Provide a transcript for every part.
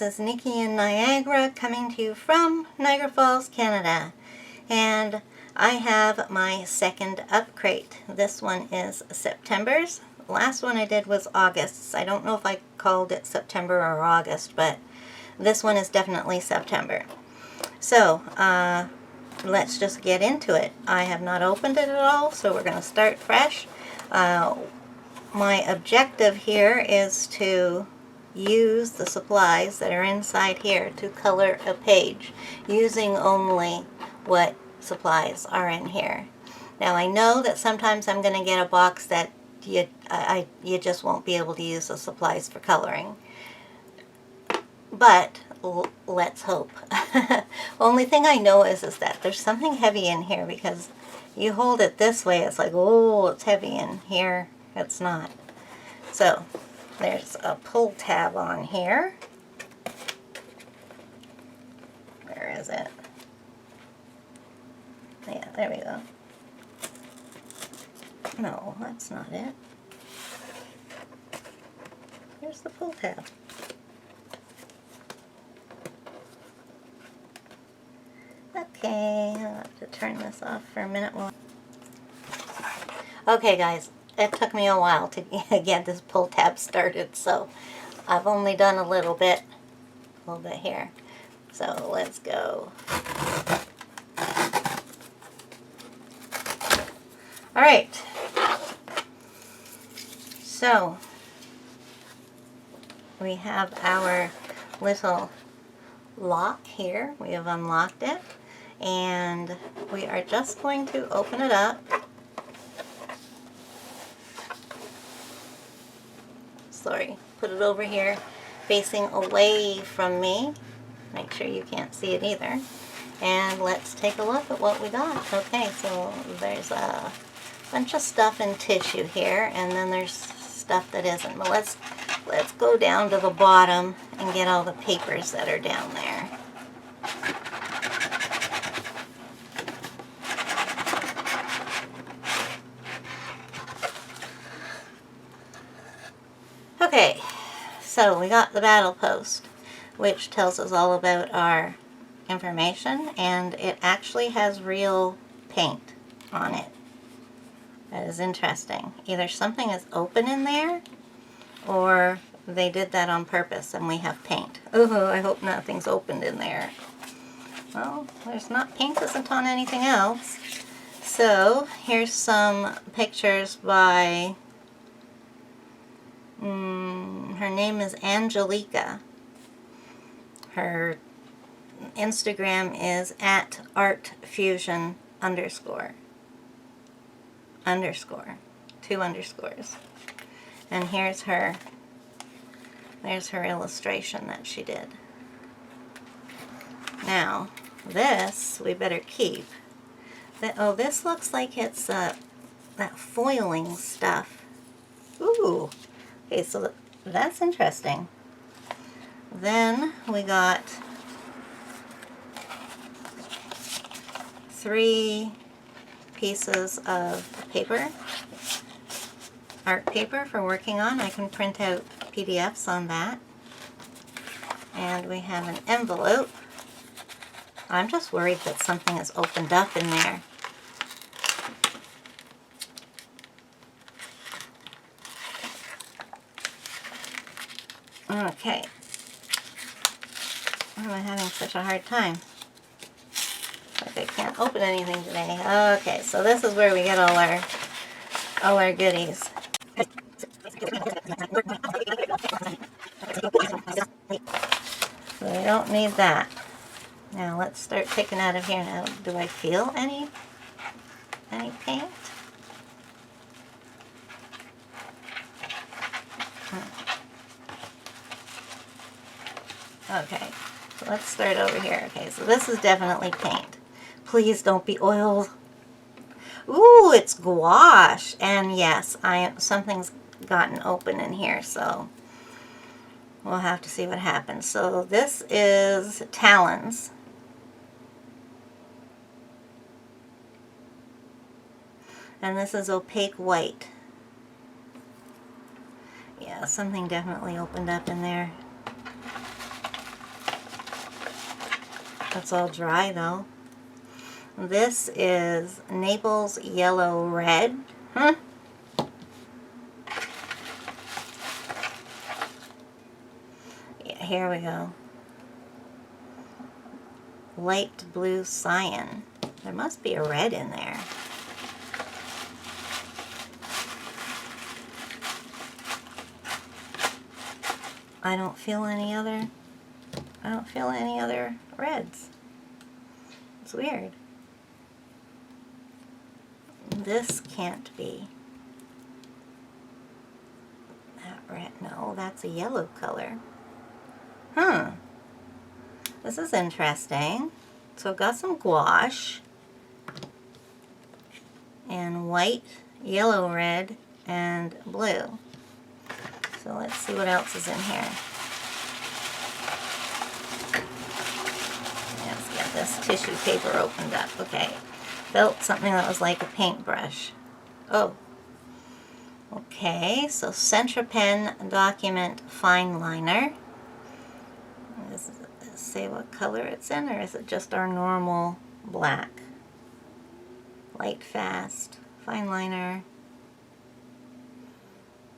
this is Nikki in Niagara coming to you from Niagara Falls, Canada. And I have my second up crate. This one is September's. The last one I did was August's. I don't know if I called it September or August, but this one is definitely September. So, let's just get into it. I have not opened it at all, so we're going to start fresh. My objective here is to use the supplies that are inside here to color a page using only what supplies are in here. Now I know that sometimes I'm going to get a box that you just won't be able to use the supplies for coloring. But let's hope. Only thing I know is that there's something heavy in here, because you hold it this way, it's like, oh, it's heavy, in here it's not. So there's a pull tab on here. Where is it? Yeah, there we go. No, that's not it. Here's the pull tab. Okay, I'll have to turn this off for a minute. Okay guys, it took me a while to get this pull tab started, so I've only done a little bit here. So let's go. Alright, so we have our little lock here. We have unlocked it, and we are just going to open it up. Sorry, put it over here facing away from me. Make sure you can't see it either. And let's take a look at what we got. Okay, so there's a bunch of stuff in tissue here, and then there's stuff that isn't. But let's go down to the bottom and get all the papers that are down there. Okay, so we got the battle post, which tells us all about our information, and it actually has real paint on it. That is interesting. Either something is open in there, or they did that on purpose and we have paint. Oh, I hope nothing's opened in there. Well, there's not, paint isn't on anything else. So here's some pictures by her name is Angelica. Her Instagram is @artfusion_. 2 underscores. And here's her, there's her illustration that she did. Now, this we better keep. Oh, this looks like it's that foiling stuff. Ooh. Okay, so that's interesting. Then we got 3 pieces of paper, art paper for working on. I can print out PDFs on that. And we have an envelope. I'm just worried that something is opened up in there. Okay. Why am I having such a hard time? Like I can't open anything today. Okay, so this is where we get all our goodies. So we don't need that. Now let's start picking out of here. Now, do I feel any paint? Okay, so let's start over here. Okay, so this is definitely paint. Please don't be oil. Ooh, it's gouache. And yes, something's gotten open in here, so we'll have to see what happens. So this is Talons. And this is opaque white. Yeah, something definitely opened up in there. That's all dry though. This is Naples Yellow Red. Yeah, here we go. Light Blue Cyan. There must be a red in there. I don't feel any other reds. It's weird. This can't be that red. No, that's a yellow color. This is interesting. So I've got some gouache and white, yellow, red, and blue. So let's see what else is in here. Let's get this tissue paper opened up. Okay. Felt something that was like a paintbrush. Oh. Okay, so Centropen Document Fine Liner. Does it say what color it's in, or is it just our normal black? Light Fast Fine Liner.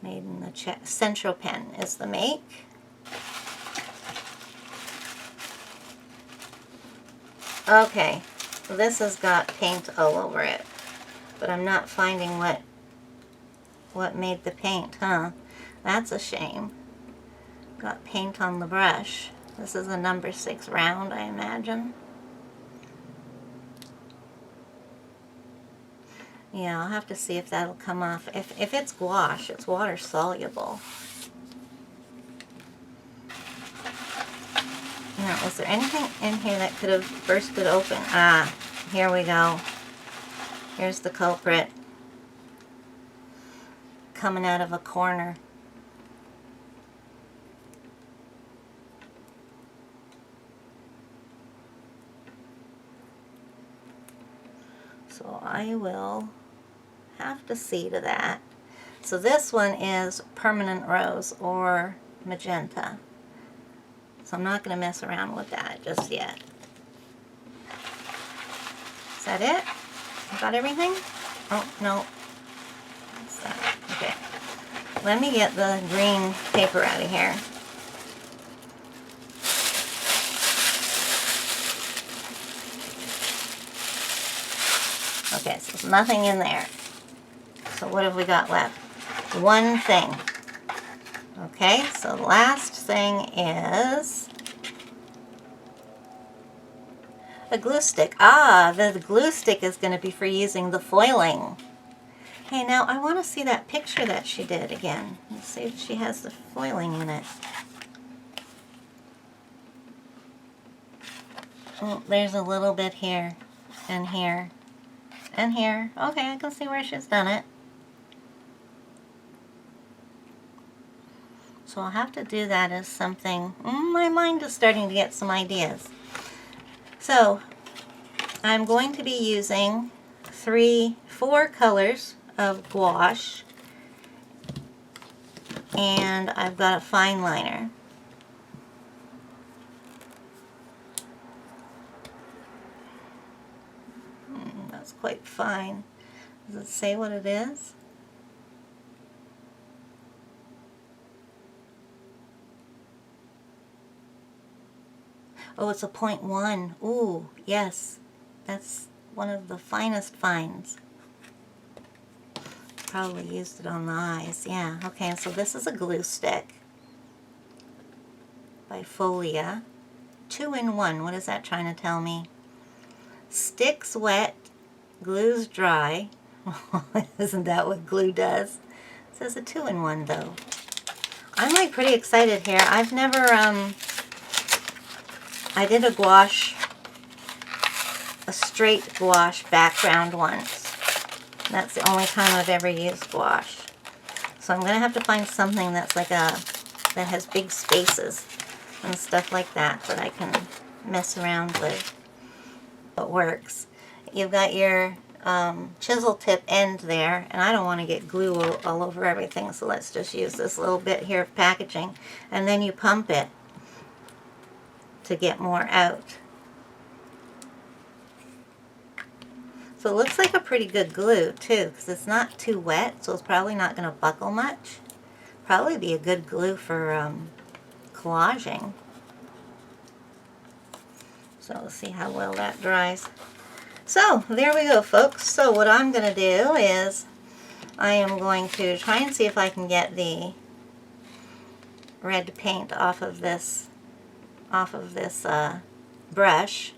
Made in the Czech. Centropen is the make. Okay, this has got paint all over it, but I'm not finding what made the paint, huh? That's a shame. Got paint on the brush. This is a number 6 round, I imagine. Yeah, I'll have to see if that'll come off. If it's gouache, it's water soluble. Now, is there anything in here that could have bursted open? Ah, here we go. Here's the culprit. Coming out of a corner. So I will have to see to that. So this one is Permanent Rose or Magenta. So I'm not going to mess around with that just yet. Is that it? I got everything? Oh, no. What's that? Okay. Let me get the green paper out of here. Okay, so there's nothing in there. So what have we got left? One thing. Okay, so the last thing is a glue stick. Ah, the glue stick is going to be for using the foiling. Hey, now I want to see that picture that she did again. Let's see if she has the foiling in it. Oh, there's a little bit here, and here, and here. Okay, I can see where she's done it. So I'll have to do that as something. My mind is starting to get some ideas. So I'm going to be using 4 colors of gouache, and I've got a fine liner. That's quite fine. Does it say what it is? Oh, it's a 0.1. Ooh, yes. That's one of the finest fines. Probably used it on the eyes. Yeah, okay, so this is a glue stick by Folia. 2-in-1. What is that trying to tell me? Sticks wet, glues dry. Isn't that what glue does? It says a 2-in-1 though. I'm like pretty excited here. I've never, I did a straight gouache background once. That's the only time I've ever used gouache. So I'm going to have to find something that's like that has big spaces and stuff like that I can mess around with. It works. You've got your chisel tip end there, and I don't want to get glue all over everything, so let's just use this little bit here of packaging, and then you pump it to get more out. So it looks like a pretty good glue too, because it's not too wet, so it's probably not going to buckle much. Probably be a good glue for collaging. So let's see how well that dries. So there we go, folks. So what I'm going to do is I am going to try and see if I can get the red paint off of this brush,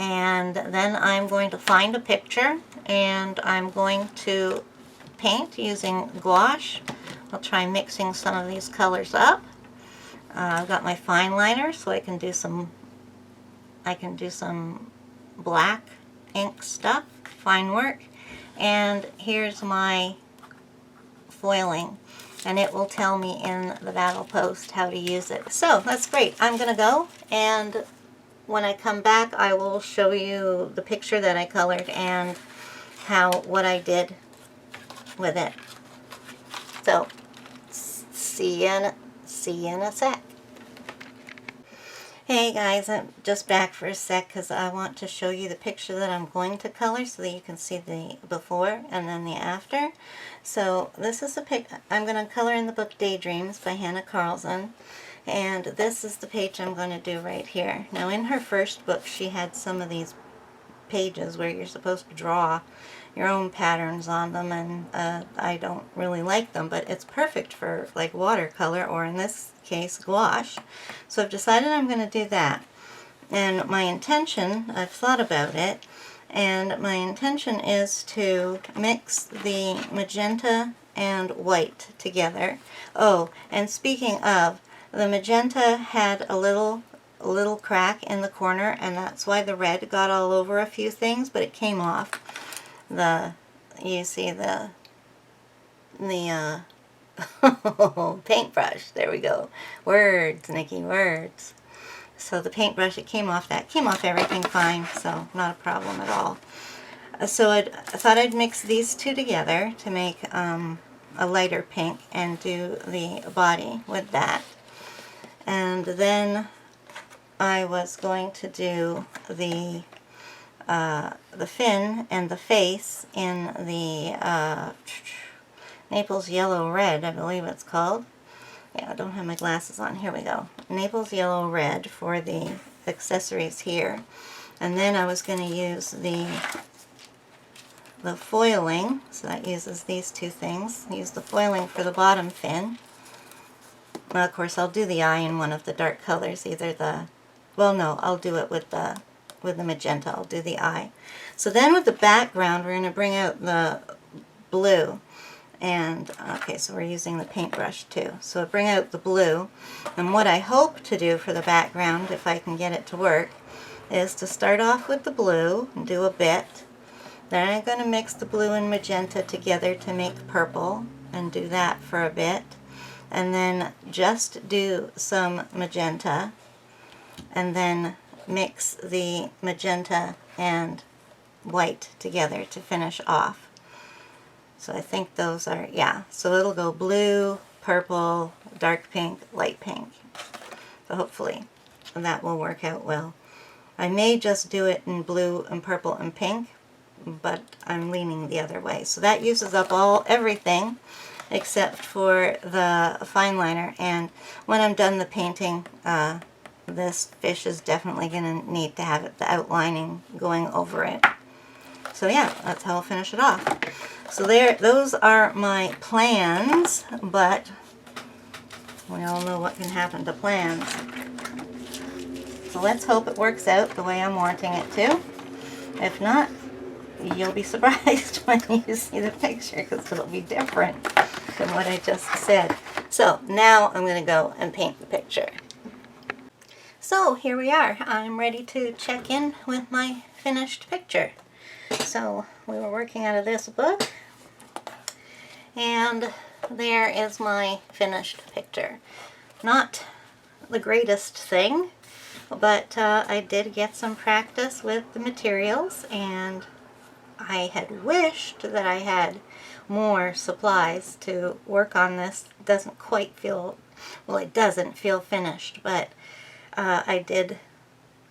and then I'm going to find a picture and I'm going to paint using gouache. I'll try mixing some of these colors up. I've got my fine liner, so I can do some black ink stuff, fine work, and here's my foiling, and it will tell me in the battle post how to use it. So that's great. I'm gonna go, and when I come back I will show you the picture that I colored and what I did with it. So see you in a sec. Hey guys, I'm just back for a sec because I want to show you the picture that I'm going to color so that you can see the before and then the after. So this is the I'm going to color in the book Daydreams by Hannah Carlson, and this is the page I'm going to do right here. Now in her first book she had some of these pages where you're supposed to draw your own patterns on them, and I don't really like them, but it's perfect for like watercolor, or in this case gouache. So I've decided I'm going to do that, and my intention, I've thought about it, and my intention is to mix the magenta and white together. Oh, and speaking of, the magenta had a little crack in the corner, and that's why the red got all over a few things, but it came off. You see the paintbrush, there we go. Words, Nikki, words. So the paintbrush, it came off everything fine, so not a problem at all. So I thought I'd mix these two together to make a lighter pink and do the body with that. And then I was going to do the fin and the face in the Naples Yellow Red, I believe it's called. Yeah, I don't have my glasses on. Here we go. Naples Yellow Red for the accessories here. And then I was going to use the foiling, so that uses these two things. Use the foiling for the bottom fin. Well, of course, I'll do the eye in one of the dark colors, either the, well, no, I'll do it with the magenta. I'll do the eye. So then with the background, we're going to bring out the blue. And, okay, so we're using the paintbrush too. So bring out the blue. And what I hope to do for the background, if I can get it to work, is to start off with the blue and do a bit. Then I'm going to mix the blue and magenta together to make purple and do that for a bit. And then just do some magenta and then mix the magenta and white together to finish off. So I think those are, yeah, so it'll go blue, purple, dark pink, light pink. So hopefully that will work out well. I may just do it in blue and purple and pink, but I'm leaning the other way. So that uses up everything except for the fine liner, and when I'm done the painting, this fish is definitely going to need to have the outlining going over it. So yeah, that's how I'll finish it off. So those are my plans, but we all know what can happen to plans. So let's hope it works out the way I'm wanting it to. If not, you'll be surprised when you see the picture, because it'll be different than what I just said. So now I'm going to go and paint the picture. So here we are. I'm ready to check in with my finished picture. So we were working out of this book, and there is my finished picture. Not the greatest thing, but I did get some practice with the materials, and I had wished that I had more supplies to work on this. It doesn't quite feel, well, it doesn't feel finished, but I did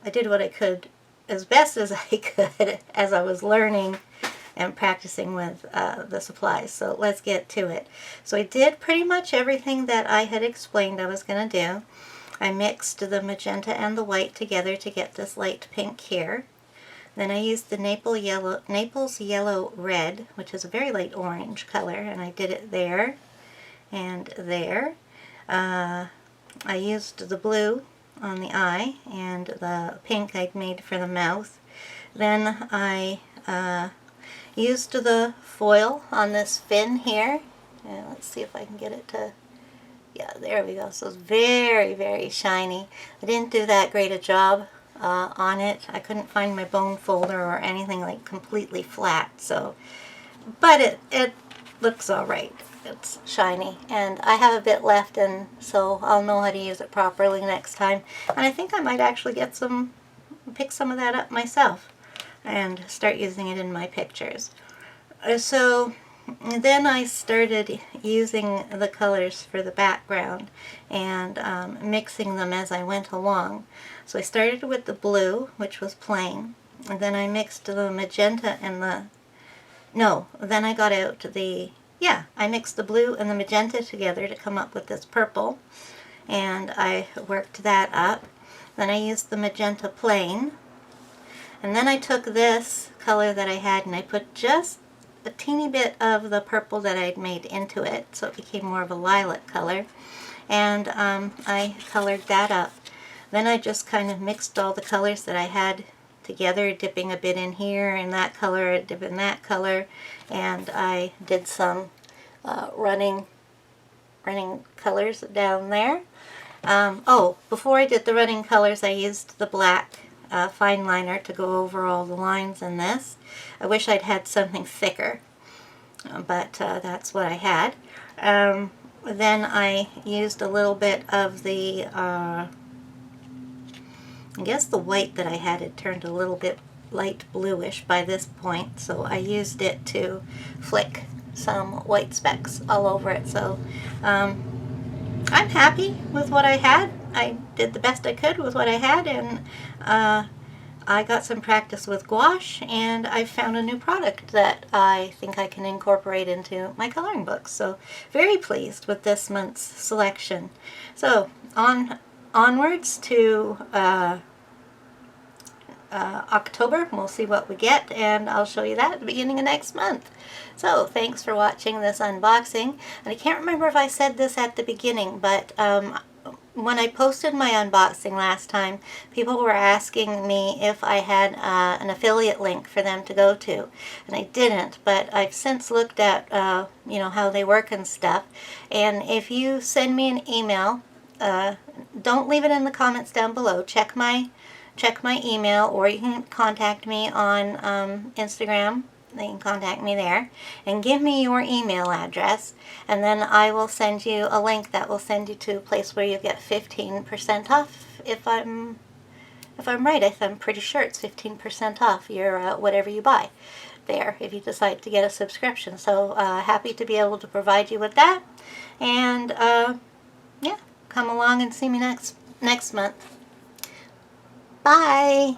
what I could as best as I could as I was learning and practicing with the supplies. So let's get to it. So I did pretty much everything that I had explained I was going to do. I mixed the magenta and the white together to get this light pink here. Then I used the Naples Yellow Red, which is a very light orange color, and I did it there and there. I used the blue on the eye and the pink I'd made for the mouth. Then I used the foil on this fin here. And let's see if I can get it to, yeah, there we go. So it's very, very shiny. I didn't do that great a job on it. I couldn't find my bone folder or anything like completely flat. So, but it looks all right. It's shiny, and I have a bit left, and so I'll know how to use it properly next time. And I think I might actually pick some of that up myself and start using it in my pictures. So then I started using the colors for the background and mixing them as I went along. So I started with the blue, which was plain, and then I mixed the magenta and then I got out I mixed the blue and the magenta together to come up with this purple, and I worked that up. Then I used the magenta plain, and then I took this color that I had and I put just a teeny bit of the purple that I'd made into it, so it became more of a lilac color, and I colored that up. Then I just kind of mixed all the colors that I had together, dipping a bit in here in that color, a dip in that color, and I did some running colors down there. Before I did the running colors, I used the black fine liner to go over all the lines in this. I wish I'd had something thicker, but that's what I had. Then I used a little bit of the, I guess the white that I had had turned a little bit light bluish by this point, so I used it to flick some white specks all over it. So I'm happy with what I had. I did the best I could with what I had, and I got some practice with gouache, and I found a new product that I think I can incorporate into my coloring books. So very pleased with this month's selection. So onwards to October. We'll see what we get, and I'll show you that at the beginning of next month. So thanks for watching this unboxing. And I can't remember if I said this at the beginning, but when I posted my unboxing last time, people were asking me if I had an affiliate link for them to go to, and I didn't, but I've since looked at how they work and stuff. And if you send me an email, don't leave it in the comments down below. Check my email, or you can contact me on Instagram. They can contact me there, and give me your email address, and then I will send you a link that will send you to a place where you get 15% off. If I'm right, I'm pretty sure it's 15% off your whatever you buy there, if you decide to get a subscription. So happy to be able to provide you with that, and yeah, come along and see me next month. Bye.